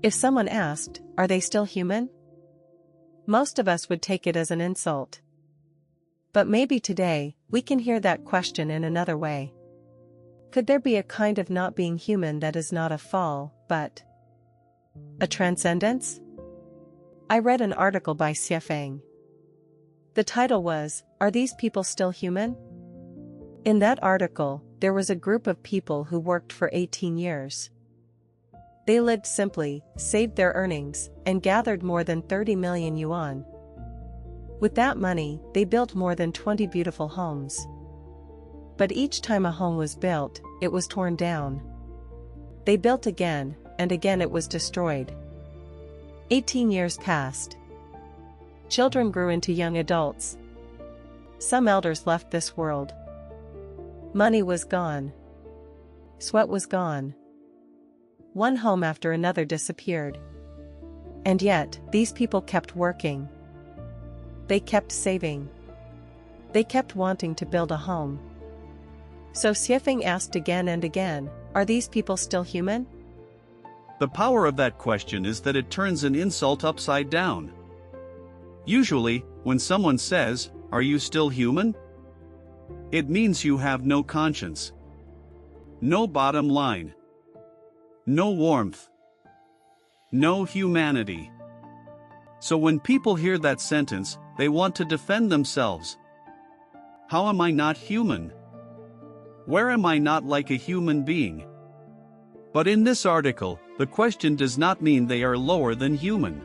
If someone asked, "Are they still human?" most of us would take it as an insult. But maybe today, we can hear that question in another way. Could there be a kind of not being human that is not a fall, but a transcendence? I read an article by Lifechanyuan. The title was, "Are these people still human?" In that article, there was a group of people who worked for 18 years. They lived simply, saved their earnings, and gathered more than 30 million yuan. With that money, they built more than 20 beautiful homes. But each time a home was built, it was torn down. They built again, and again it was destroyed. 18 years passed. Children grew into young adults. Some elders left this world. Money was gone. Sweat was gone. One home after another disappeared. And yet, these people kept working. They kept saving. They kept wanting to build a home. So Lifechanyuan asked again and again, "Are these people still human?" The power of that question is that it turns an insult upside down. Usually, when someone says, "Are you still human?" it means you have no conscience, no bottom line, no warmth, no humanity. So when people hear that sentence, they want to defend themselves. How am I not human? Where am I not like a human being? But in this article, the question does not mean they are lower than human.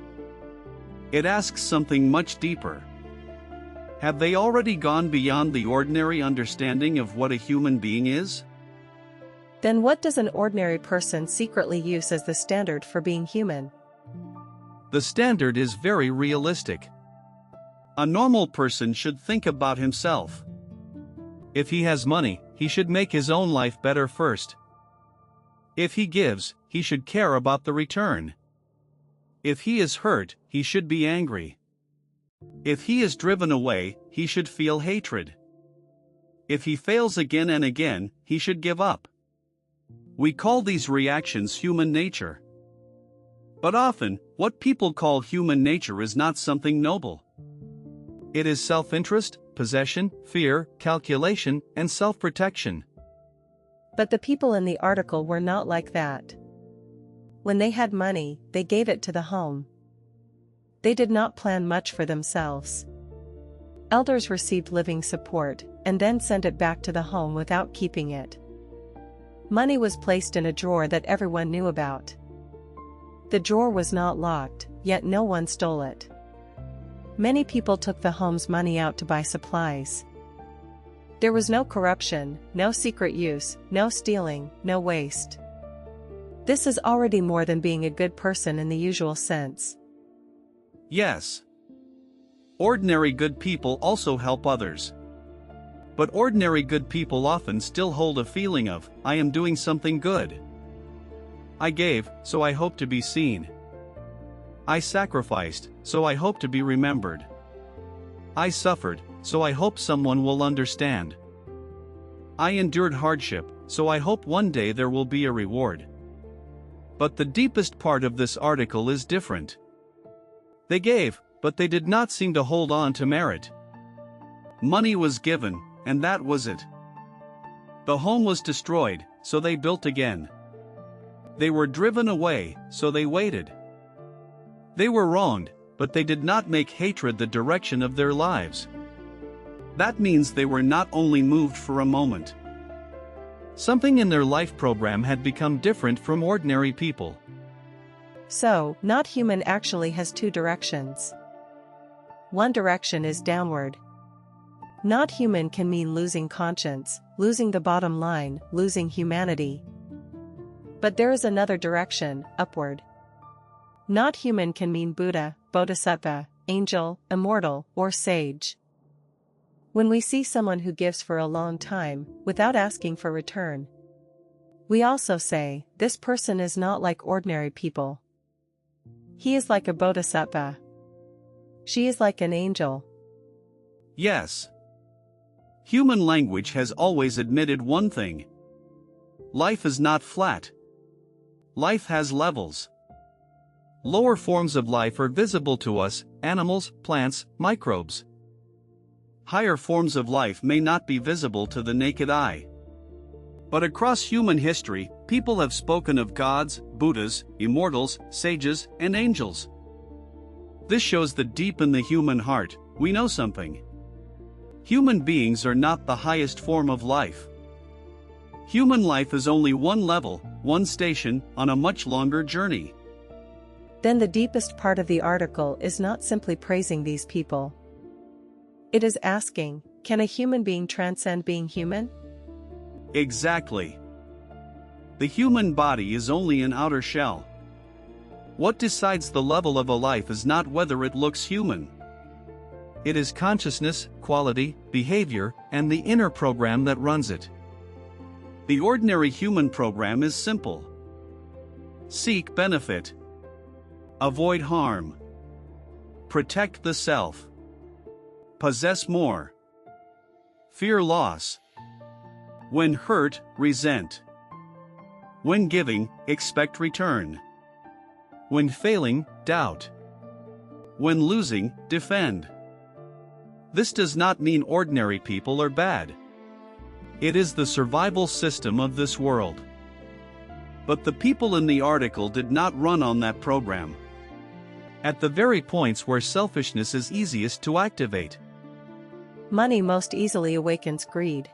It asks something much deeper. Have they already gone beyond the ordinary understanding of what a human being is? Then what does an ordinary person secretly use as the standard for being human? The standard is very realistic. A normal person should think about himself. If he has money, he should make his own life better first. If he gives, he should care about the return. If he is hurt, he should be angry. If he is driven away, he should feel hatred. If he fails again and again, he should give up. We call these reactions human nature. But often, what people call human nature is not something noble. It is self-interest, possession, fear, calculation, and self-protection. But the people in the article were not like that. When they had money, they gave it to the home. They did not plan much for themselves. Elders received living support, and then sent it back to the home without keeping it. Money was placed in a drawer that everyone knew about. The drawer was not locked, yet no one stole it. Many people took the home's money out to buy supplies. There was no corruption, no secret use, no stealing, no waste. This is already more than being a good person in the usual sense. Yes. Ordinary good people also help others. But ordinary good people often still hold a feeling of, "I am doing something good. I gave, so I hope to be seen. I sacrificed, so I hope to be remembered. I suffered, so I hope someone will understand. I endured hardship, so I hope one day there will be a reward." But the deepest part of this article is different. They gave, but they did not seem to hold on to merit. Money was given, and that was it. The home was destroyed, so they built again. They were driven away, so they waited. They were wronged, but they did not make hatred the direction of their lives. That means they were not only moved for a moment. Something in their life program had become different from ordinary people. So, not human actually has two directions. One direction is downward. Not human can mean losing conscience, losing the bottom line, losing humanity. But there is another direction, upward. Not human can mean Buddha, Bodhisattva, angel, immortal, or sage. When we see someone who gives for a long time, without asking for return, we also say, this person is not like ordinary people. He is like a bodhisattva. She is like an angel. Yes. Human language has always admitted one thing. Life is not flat. Life has levels. lower forms of life are visible to us: animals, plants, microbes. Higher forms of life may not be visible to the naked eye. But across human history, people have spoken of gods, Buddhas, immortals, sages, and angels. This shows that deep in the human heart, we know something. Human beings are not the highest form of life. Human life is only one level, one station, on a much longer journey. Then the deepest part of the article is not simply praising these people. It is asking, can a human being transcend being human? Exactly. The human body is only an outer shell. What decides the level of a life is not whether it looks human. It is consciousness, quality, behavior, and the inner program that runs it. The ordinary human program is simple. Seek benefit. Avoid harm. Protect the self. Possess more. Fear loss. When hurt, resent. When giving, expect return. When failing, doubt. When losing, defend. This does not mean ordinary people are bad. It is the survival system of this world. But the people in the article did not run on that program. At the very points where selfishness is easiest to activate. Money most easily awakens greed.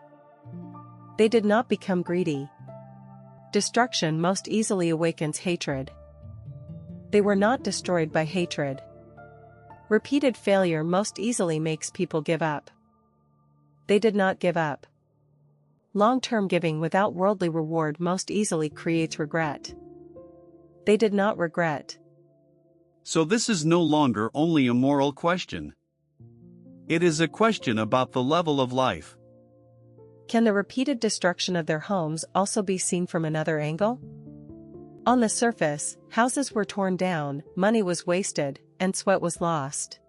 They did not become greedy. Destruction most easily awakens hatred. They were not destroyed by hatred. Repeated failure most easily makes people give up. They did not give up. Long-term giving without worldly reward most easily creates regret. They did not regret. So this is no longer only a moral question. It is a question about the level of life. Can the repeated destruction of their homes also be seen from another angle? On the surface, houses were torn down, money was wasted, and sweat was lost.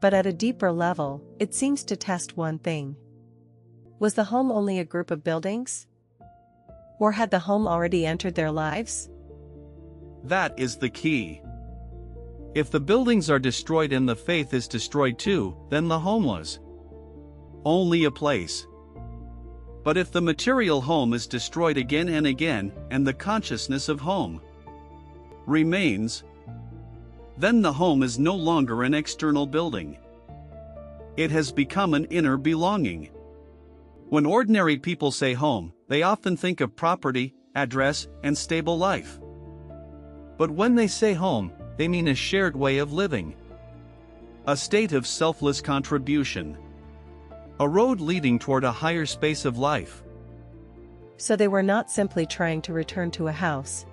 But at a deeper level, it seems to test one thing. Was the home only a group of buildings? Or had the home already entered their lives? That is the key. If the buildings are destroyed and the faith is destroyed too, then the home was only a place. But if the material home is destroyed again and again, and the consciousness of home remains, then the home is no longer an external building. It has become an inner belonging. When ordinary people say home, they often think of property, address, and stable life. But when they say home, they mean a shared way of living. A state of selfless contribution. A road leading toward a higher space of life. So they were not simply trying to return to a house.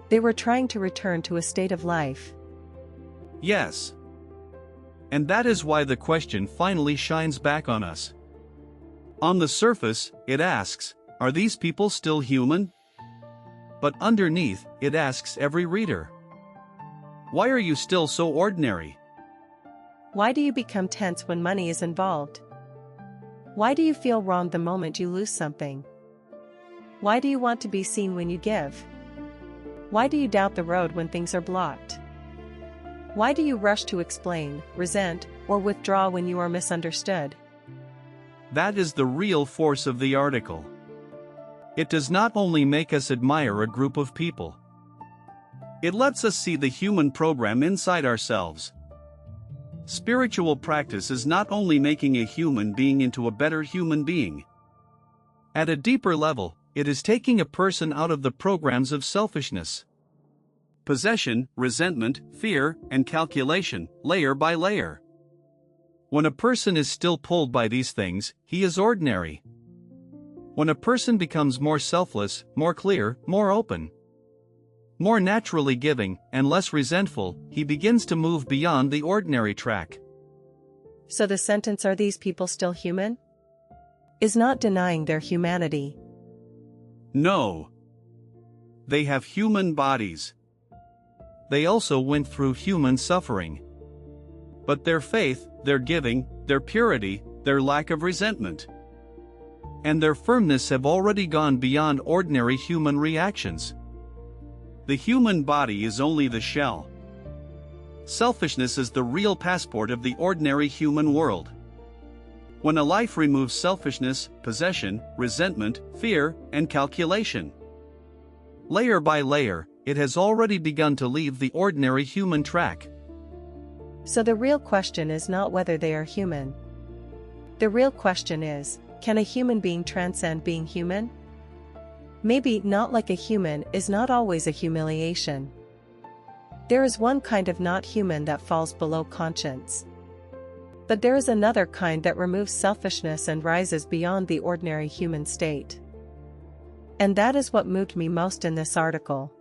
They were trying to return to a state of life. Yes. And that is why the question finally shines back on us. On the surface, it asks, are these people still human? But underneath, it asks every reader, why are you still so ordinary? Why do you become tense when money is involved? Why do you feel wrong the moment you lose something? Why do you want to be seen when you give? Why do you doubt the road when things are blocked? Why do you rush to explain, resent, or withdraw when you are misunderstood? That is the real force of the article. It does not only make us admire a group of people. It lets us see the human program inside ourselves. Spiritual practice is not only making a human being into a better human being. At a deeper level, it is taking a person out of the programs of selfishness, possession, resentment, fear, and calculation, layer by layer. When a person is still pulled by these things, he is ordinary. When a person becomes more selfless, more clear, more open, more naturally giving, and less resentful, he begins to move beyond the ordinary track. So the sentence, are these people still human? Is not denying their humanity. No. They have human bodies. They also went through human suffering. But their faith, their giving, their purity, their lack of resentment, and their firmness have already gone beyond ordinary human reactions. The human body is only the shell. Selfishness is the real passport of the ordinary human world. When a life removes selfishness, possession, resentment, fear, and calculation, layer by layer, it has already begun to leave the ordinary human track. So the real question is not whether they are human. The real question is, can a human being transcend being human? Maybe not like a human is not always a humiliation. There is one kind of not human that falls below conscience. But there is another kind that removes selfishness and rises beyond the ordinary human state. And that is what moved me most in this article.